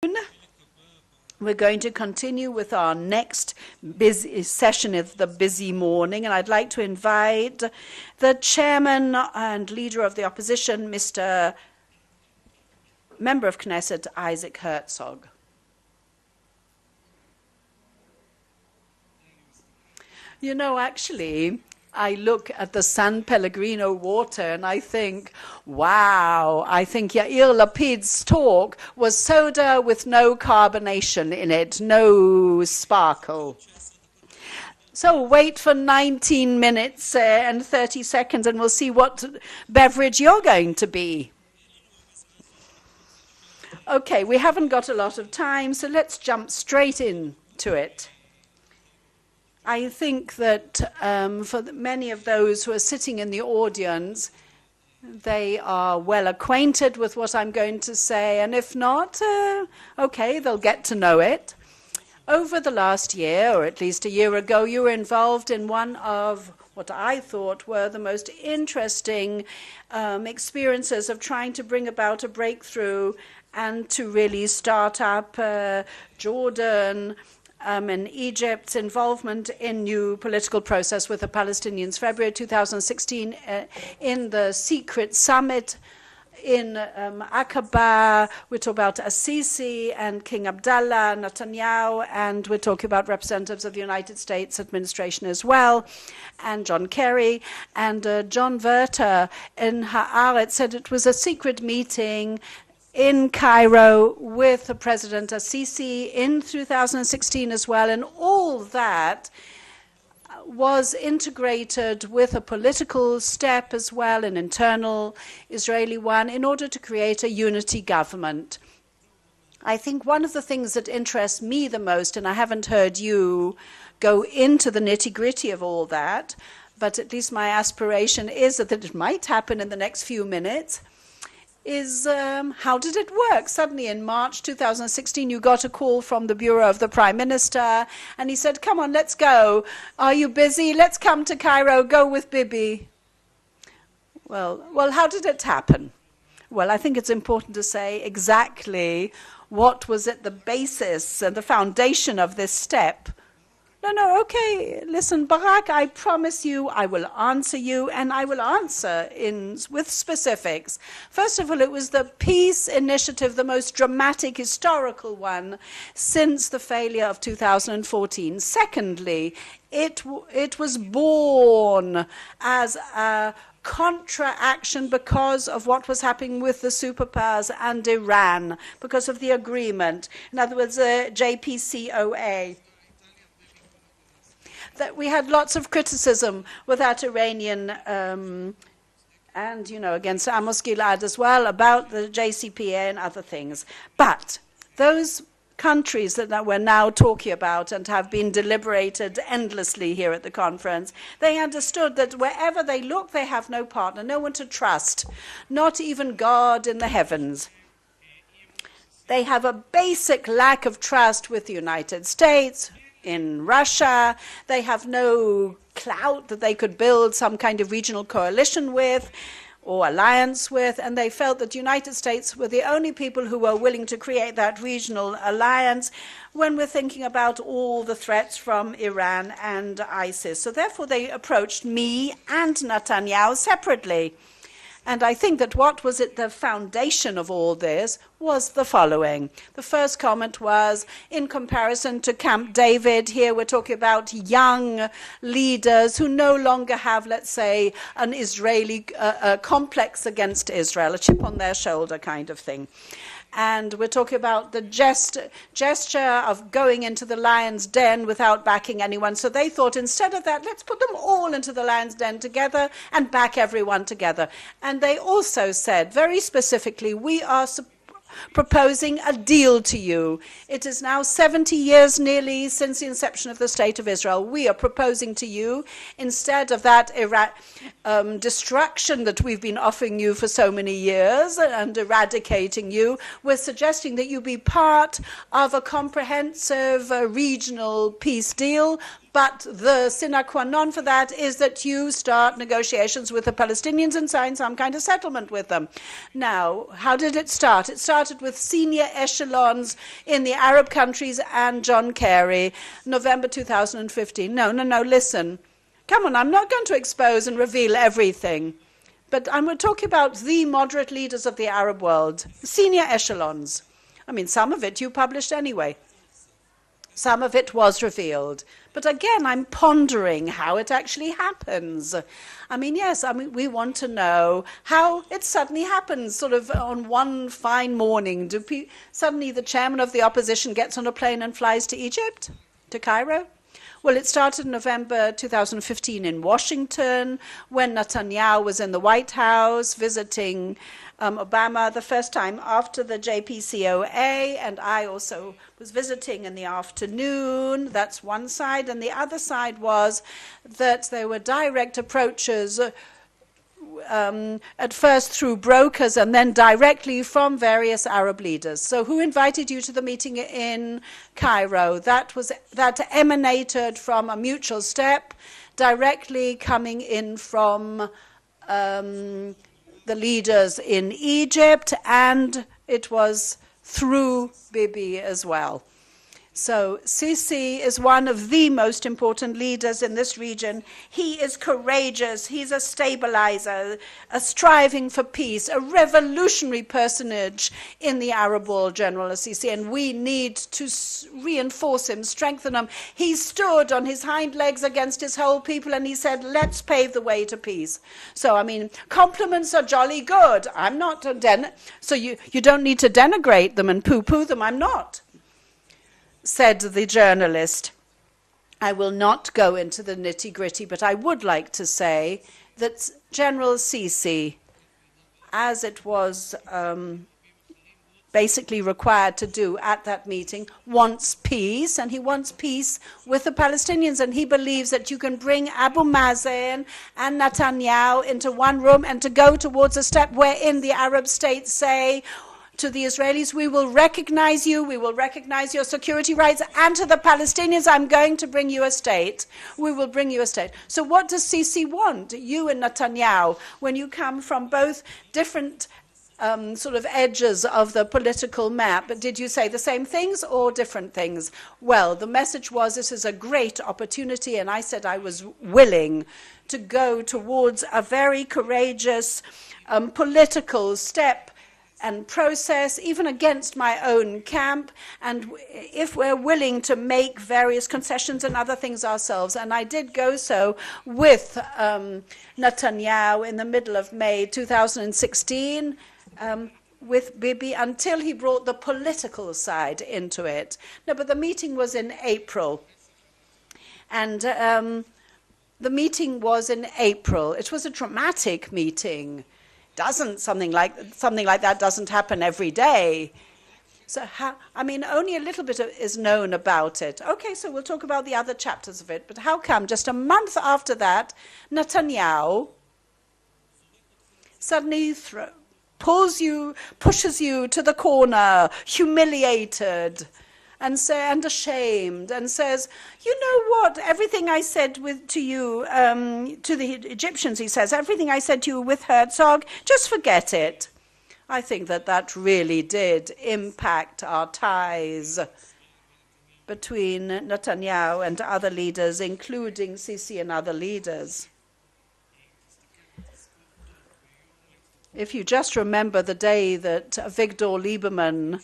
noon. We're going to continue with our next busy session of the busy morning, and I'd like to invite the chairman and leader of the opposition, Mr. Member of Knesset, Isaac Herzog. You know, actually, I look at the San Pellegrino water and I think, wow, I think Yair Lapid's talk was soda with no carbonation in it, no sparkle. So wait for 19 minutes and 30 seconds and we'll see what beverage you're going to be. Okay, we haven't got a lot of time, so let's jump straight into it. I think that for many of those who are sitting in the audience, they are well acquainted with what I'm going to say, and if not, okay, they'll get to know it. Over the last year, or at least a year ago, you were involved in one of what I thought were the most interesting experiences of trying to bring about a breakthrough and to really start up Jordan and Egypt's involvement in new political process with the Palestinians. February 2016, in the secret summit in Aqaba, we talk about Assisi and King Abdallah, Netanyahu, and we're talking about representatives of the United States administration as well, and John Kerry. And John Werter in Haaretz said it was a secret meeting in Cairo with the President Assisi in 2016 as well, and all that was integrated with a political step as well, an internal Israeli one, in order to create a unity government. I think one of the things that interests me the most, and I haven't heard you go into the nitty-gritty of all that, but at least my aspiration is that it might happen in the next few minutes, is how did it work? Suddenly in March 2016, you got a call from the Bureau of the Prime Minister, and he said, come on, let's go. Are you busy? Let's come to Cairo. Go with Bibi. Well, how did it happen? Well, I think it's important to say exactly what was at the basis and the foundation of this step. No, okay, listen, Barak, I promise you I will answer you, and I will answer with specifics. First of all, it was the peace initiative, the most dramatic historical one since the failure of 2014. Secondly, it was born as a contra-action because of what was happening with the superpowers and Iran, because of the agreement. In other words, JPCOA. That we had lots of criticism with that Iranian and, against Amos Gilad as well about the JCPA and other things. But those countries that we're now talking about and have been deliberated endlessly here at the conference, they understood that wherever they look, they have no partner, no one to trust, not even God in the heavens. They have a basic lack of trust with the United States, in Russia. They have no clout that they could build some kind of regional coalition with or alliance with, and they felt that the United States were the only people who were willing to create that regional alliance when we're thinking about all the threats from Iran and ISIS. So therefore they approached me and Netanyahu separately. And I think that what was at the foundation of all this was the following. The first comment was, in comparison to Camp David, here we're talking about young leaders who no longer have, let's say, an Israeli complex against Israel, a chip on their shoulder kind of thing. And we're talking about the gesture of going into the lion's den without backing anyone. So they thought, instead of that, let's put them all into the lion's den together and back everyone together. And they also said, very specifically, we are proposing a deal to you. It is now 70 years nearly since the inception of the State of Israel. We are proposing to you, instead of that destruction that we've been offering you for so many years and eradicating you, we're suggesting that you be part of a comprehensive regional peace deal, but the sine qua non for that is that you start negotiations with the Palestinians and sign some kind of settlement with them. Now, how did it start? It started with senior echelons in the Arab countries and John Kerry, November 2015. No, listen. Come on, I'm not going to expose and reveal everything. But we're talking about the moderate leaders of the Arab world, senior echelons. I mean, some of it you published anyway. Some of it was revealed. But again, I'm pondering how it actually happens. I mean, yes, we want to know how it suddenly happens, sort of on one fine morning. Suddenly the chairman of the opposition gets on a plane and flies to Egypt, to Cairo? Well, it started in November 2015 in Washington, when Netanyahu was in the White House visiting Obama the first time after the JPCOA, and I also was visiting in the afternoon. That's one side. And the other side was that there were direct approaches at first through brokers and then directly from various Arab leaders. So who invited you to the meeting in Cairo? That emanated from a mutual step, directly coming in from the leaders in Egypt, and it was through Bibi as well. So Sisi is one of the most important leaders in this region. He is courageous. He's a stabilizer, a striving for peace, a revolutionary personage in the Arab world, General Sisi, and we need to reinforce him, strengthen him. He stood on his hind legs against his whole people, and he said, let's pave the way to peace. So, I mean, compliments are jolly good. I'm not, so you don't need to denigrate them and poo-poo them. I'm not. Said the journalist. I will not go into the nitty-gritty, but I would like to say that General Sisi, as it was basically required to do at that meeting, wants peace, and he wants peace with the Palestinians, and he believes that you can bring Abu Mazen and Netanyahu into one room and to go towards a step wherein the Arab states say to the Israelis, we will recognize you, we will recognize your security rights, and to the Palestinians, I'm going to bring you a state. We will bring you a state. So what does Sisi want? You and Netanyahu, when you come from both different sort of edges of the political map, did you say the same things or different things? Well, the message was this is a great opportunity, and I said I was willing to go towards a very courageous political step and process, even against my own camp, and if we're willing to make various concessions and other things ourselves. And I did go so with Netanyahu in the middle of May 2016, with Bibi, until he brought the political side into it. No, but the meeting was in April. And the meeting was in April. It was a dramatic meeting. Something like that doesn't happen every day. So, only a little bit is known about it. Okay, so we'll talk about the other chapters of it. But how come just a month after that, Netanyahu suddenly pushes you to the corner, humiliated, and ashamed, and says, you know what, everything I said to you, to the Egyptians, he says, everything I said to you with Herzog, just forget it. I think that really did impact our ties between Netanyahu and other leaders, including Sisi and other leaders. If you just remember the day that Avigdor Lieberman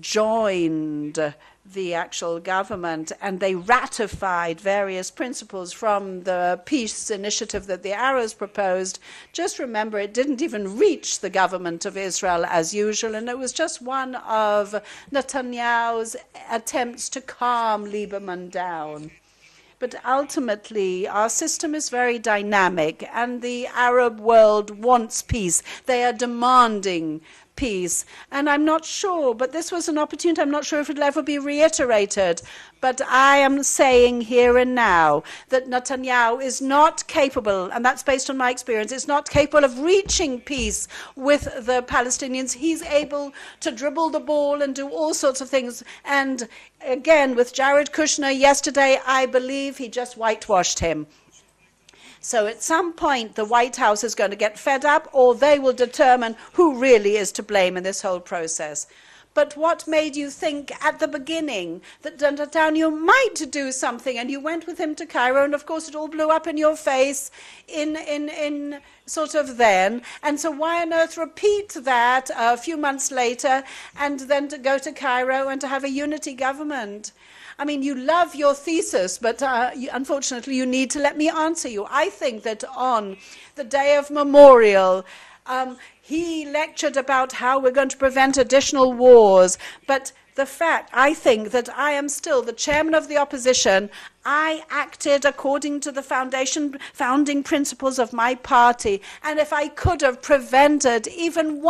joined the actual government and they ratified various principles from the peace initiative that the Arabs proposed, just remember it didn't even reach the government of Israel as usual, and it was just one of Netanyahu's attempts to calm Lieberman down. But ultimately, our system is very dynamic, and the Arab world wants peace. They are demanding peace. And I'm not sure, but this was an opportunity. I'm not sure if it'll ever be reiterated. But I am saying here and now that Netanyahu is not capable, and that's based on my experience, is not capable of reaching peace with the Palestinians. He's able to dribble the ball and do all sorts of things. And again, with Jared Kushner yesterday, I believe he just whitewashed him. So at some point, the White House is going to get fed up, or they will determine who really is to blame in this whole process. But what made you think at the beginning that Netanyahu might do something, and you went with him to Cairo, and of course it all blew up in your face in sort of then. And so why on earth repeat that a few months later and then to go to Cairo and to have a unity government? I mean, you love your thesis, but unfortunately you need to let me answer you. I think that on the day of memorial, he lectured about how we're going to prevent additional wars. But the fact, I think that I am still the chairman of the opposition. I acted according to the founding principles of my party. And if I could have prevented even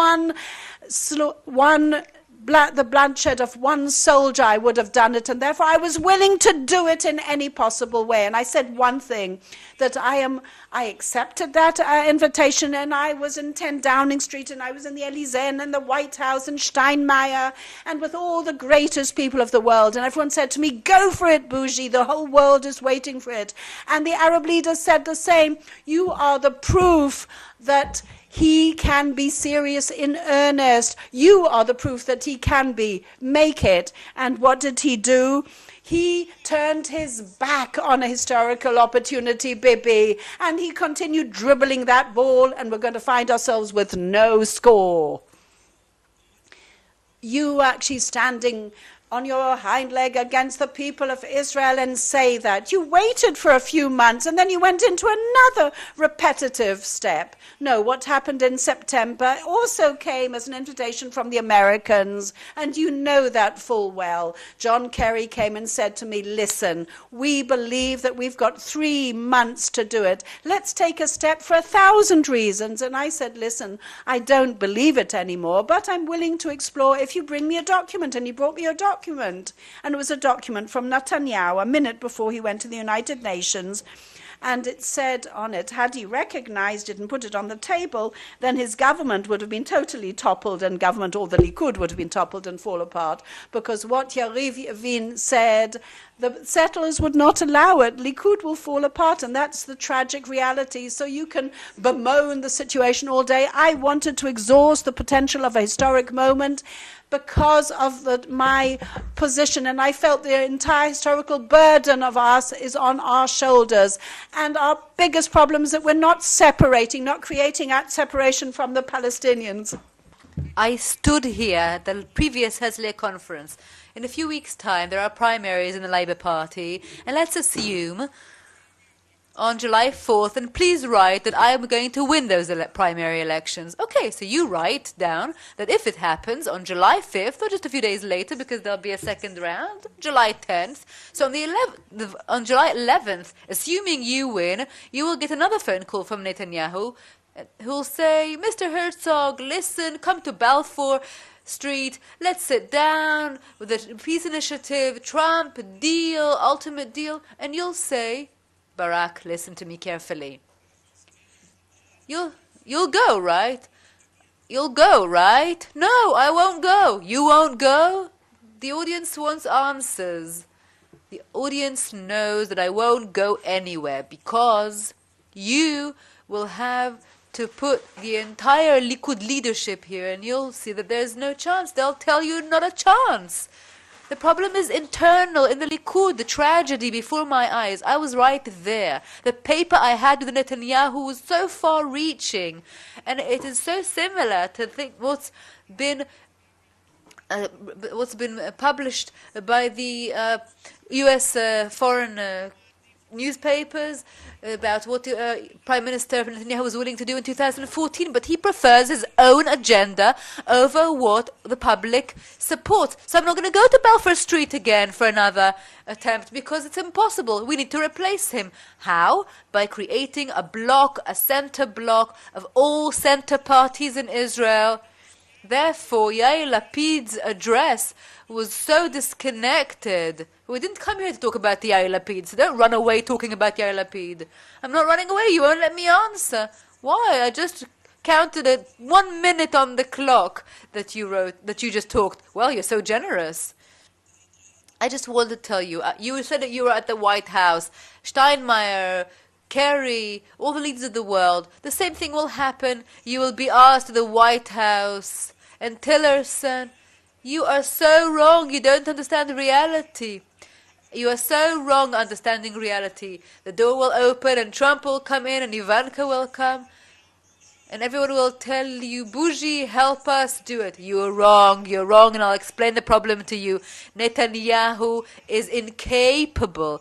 the bloodshed of one soldier, I would have done it, and therefore I was willing to do it in any possible way. And I said one thing, that I accepted that invitation, and I was in 10 Downing Street, and I was in the Elysee, and in the White House, and Steinmeier, and with all the greatest people of the world. And everyone said to me, go for it, Bougie, the whole world is waiting for it. And the Arab leaders said the same. You are the proof that he can be serious in earnest. You are the proof that he can be. Make it. And what did he do? He turned his back on a historical opportunity, Bibi, and he continued dribbling that ball, and we're going to find ourselves with no score. You actually standing on your hind leg against the people of Israel and say that. You waited for a few months and then you went into another repetitive step. No, what happened in September also came as an invitation from the Americans, and you know that full well. John Kerry came and said to me, listen, we believe that we've got 3 months to do it. Let's take a step for 1,000 reasons. And I said, listen, I don't believe it anymore, but I'm willing to explore if you bring me a document. And he brought me a document. And it was a document from Netanyahu a minute before he went to the United Nations. And it said on it, had he recognized it and put it on the table, then his government would have been totally toppled, and government, or the Likud, would have been toppled and fall apart. Because what Ravid said, the settlers would not allow it. Likud will fall apart, and that's the tragic reality. So you can bemoan the situation all day. I wanted to exhaust the potential of a historic moment because of my position, and I felt the entire historical burden of us is on our shoulders. And our biggest problem is that we're not separating, not creating that separation from the Palestinians. I stood here at the previous Herzliya conference. In a few weeks' time, there are primaries in the Labour Party, and let's assume on July 4th, and please write that I am going to win those primary elections. Okay, so you write down that if it happens on July 5th, or just a few days later, because there'll be a second round, July 10th, so on July 11th, assuming you win, you will get another phone call from Netanyahu, who'll say, Mr. Herzog, listen, come to Balfour Street, let's sit down with the peace initiative, Trump, deal, ultimate deal, and you'll say, Barak, listen to me carefully. You'll go, right? You'll go, right? No, I won't go. You won't go? The audience wants answers. The audience knows that I won't go anywhere because you will have to put the entire Likud leadership here, and you'll see that there's no chance. They'll tell you not a chance. The problem is internal in the Likud, the tragedy before my eyes. I was right there. The paper I had with Netanyahu was so far-reaching, and it is so similar to think what's been published by the U.S. foreign newspapers about what Prime Minister Netanyahu was willing to do in 2014, but he prefers his own agenda over what the public supports. So I'm not going to go to Balfour Street again for another attempt because it's impossible. We need to replace him. How? By creating a bloc, a center bloc of all center parties in Israel, Therefore, Yair Lapid's address was so disconnected. We didn't come here to talk about the Yair Lapid, so don't run away talking about Yair Lapid. I'm not running away, you won't let me answer. Why? I just counted it 1 minute on the clock that you just talked. Well, you're so generous. I just want to tell you, you said that you were at the White House. Steinmeier, Kerry, all the leaders of the world. The same thing will happen. You will be asked to the White House. And Tillerson, you are so wrong. You don't understand reality. You are so wrong understanding reality. The door will open and Trump will come in and Ivanka will come. And everyone will tell you, Bougie, help us do it. You're wrong, and I'll explain the problem to you. Netanyahu is incapable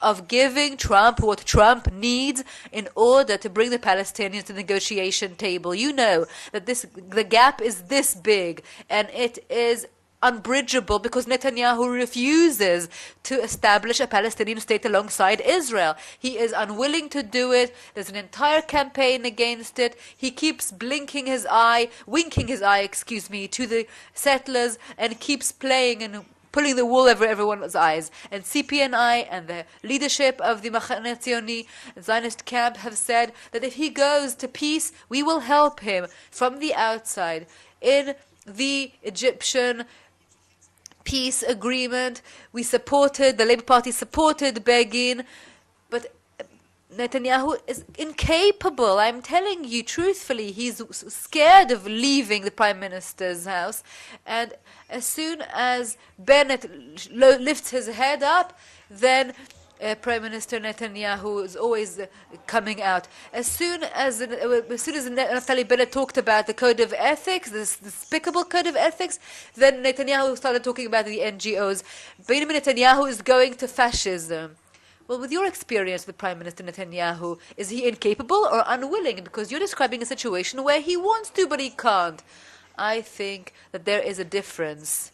of giving Trump what Trump needs in order to bring the Palestinians to the negotiation table. You know that the gap is this big, and it is unbridgeable because Netanyahu refuses to establish a Palestinian state alongside Israel. He is unwilling to do it. There's an entire campaign against it. He keeps winking his eye, to the settlers and keeps playing and pulling the wool over everyone's eyes. And CPNI and the leadership of the Machane Tzioni Zionist camp have said that if he goes to peace, we will help him from the outside. In the Egyptian peace agreement, the Labour Party supported Begin, but Netanyahu is incapable. I'm telling you truthfully, he's scared of leaving the Prime Minister's house, and as soon as Bennett lifts his head up, then Prime Minister Netanyahu is always coming out. As soon as Naftali Bennett talked about the code of ethics, this despicable code of ethics, then Netanyahu started talking about the NGOs. Benjamin Netanyahu is going to fascism. Well, with your experience with Prime Minister Netanyahu, is he incapable or unwilling? Because you're describing a situation where he wants to, but he can't. I think that there is a difference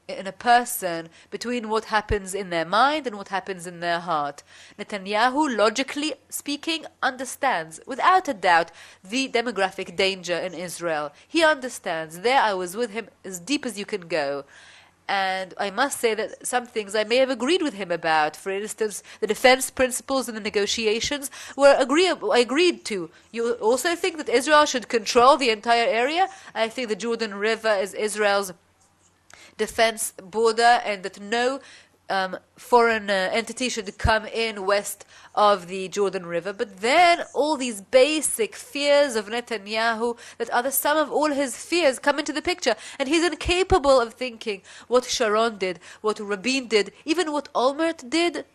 in a person between what happens in their mind and what happens in their heart. Netanyahu, logically speaking, understands, without a doubt, the demographic danger in Israel. He understands. There I was with him as deep as you can go. And I must say that some things I may have agreed with him about. For instance, the defense principles in the negotiations I agreed to. You also think that Israel should control the entire area? I think the Jordan River is Israel's defense border, and that no foreign entity should come in west of the Jordan River. But then all these basic fears of Netanyahu that are the sum of all his fears come into the picture, and he's incapable of thinking what Sharon did, what Rabin did, even what Olmert did.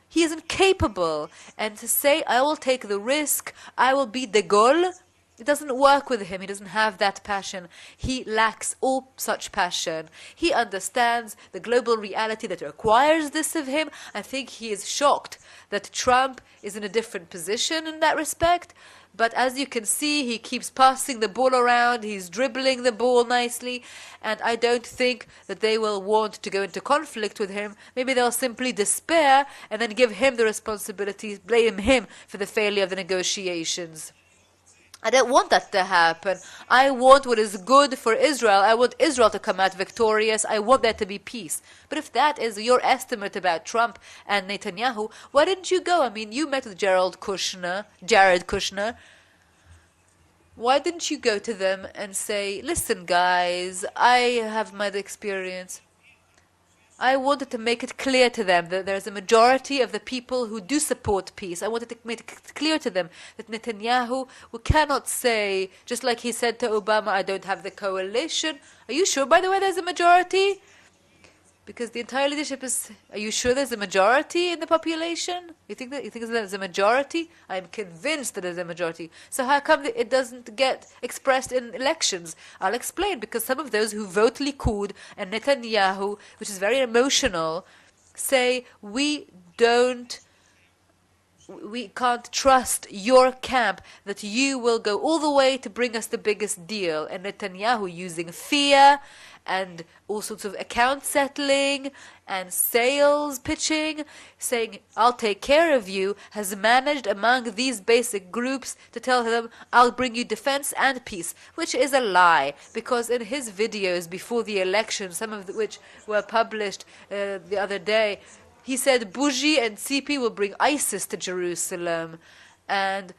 He is incapable. And to say, I will take the risk, I will be de Gaulle, it doesn't work with him. He doesn't have that passion. He lacks all such passion. He understands the global reality that requires this of him. I think he is shocked that Trump is in a different position in that respect. But as you can see, he keeps passing the ball around. He's dribbling the ball nicely. And I don't think that they will want to go into conflict with him. Maybe they'll simply despair and then give him the responsibility, blame him for the failure of the negotiations. I don't want that to happen. I want what is good for Israel. I want Israel to come out victorious. I want there to be peace. But if that is your estimate about Trump and Netanyahu, why didn't you go? I mean, you met with Jared Kushner. Why didn't you go to them and say, listen, guys, I have my experience. I wanted to make it clear to them that there's a majority of the people who do support peace. I wanted to make it clear to them that Netanyahu, we cannot say, just like he said to Obama, I don't have the coalition. Are you sure, by the way, there's a majority? Because the entire leadership is, are you sure there's a majority in the population? You think there's a majority? I'm convinced that there's a majority. So how come it doesn't get expressed in elections? I'll explain. Because some of those who vote Likud and Netanyahu, which is very emotional, say we can't trust your camp, that you will go all the way to bring us the biggest deal. And Netanyahu, using fear and all sorts of account settling and sales pitching, saying, I'll take care of you, has managed among these basic groups to tell them, I'll bring you defense and peace, which is a lie, because in his videos before the election, some of which were published the other day, he said Bougie and Tzipi will bring ISIS to Jerusalem. And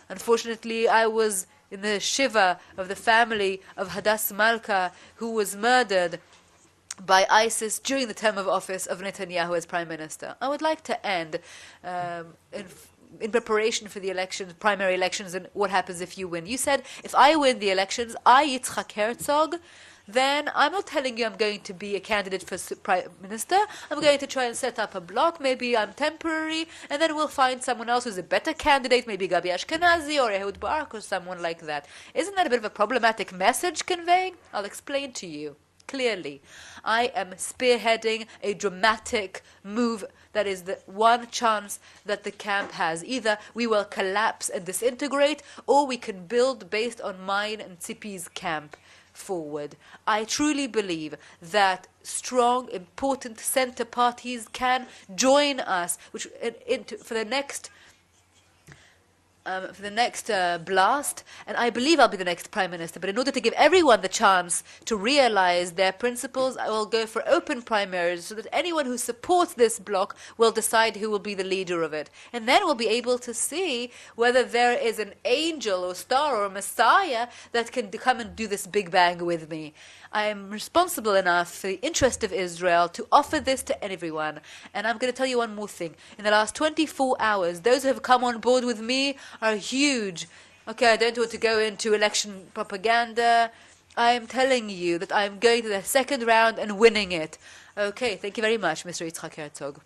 unfortunately, I was in the shiva of the family of Hadass Malka, who was murdered by ISIS during the term of office of Netanyahu as Prime Minister. I would like to end in preparation for the elections, primary elections, and what happens if you win. You said, if I win the elections, Yitzhak Herzog, then I'm not telling you I'm going to be a candidate for Prime Minister. I'm going to try and set up a bloc. Maybe I'm temporary, and then we'll find someone else who's a better candidate, maybe Gabi Ashkenazi or Ehud Barak or someone like that. Isn't that a bit of a problematic message conveying? I'll explain to you clearly. I am spearheading a dramatic move that is the one chance that the camp has. Either we will collapse and disintegrate, or we can build based on mine and Tzipi's camp forward. I truly believe that strong, important center parties can join us, which for the next blast, and I believe I'll be the next Prime Minister. But in order to give everyone the chance to realize their principles, I will go for open primaries so that anyone who supports this bloc will decide who will be the leader of it. And then we'll be able to see whether there is an angel or star or a messiah that can come and do this big bang with me. I am responsible enough for the interest of Israel to offer this to everyone. And I'm going to tell you one more thing. In the last 24 hours, those who have come on board with me are huge. Okay, I don't want to go into election propaganda. I am telling you that I'm going to the second round and winning it. Okay, thank you very much, Mr. Yitzhak Herzog.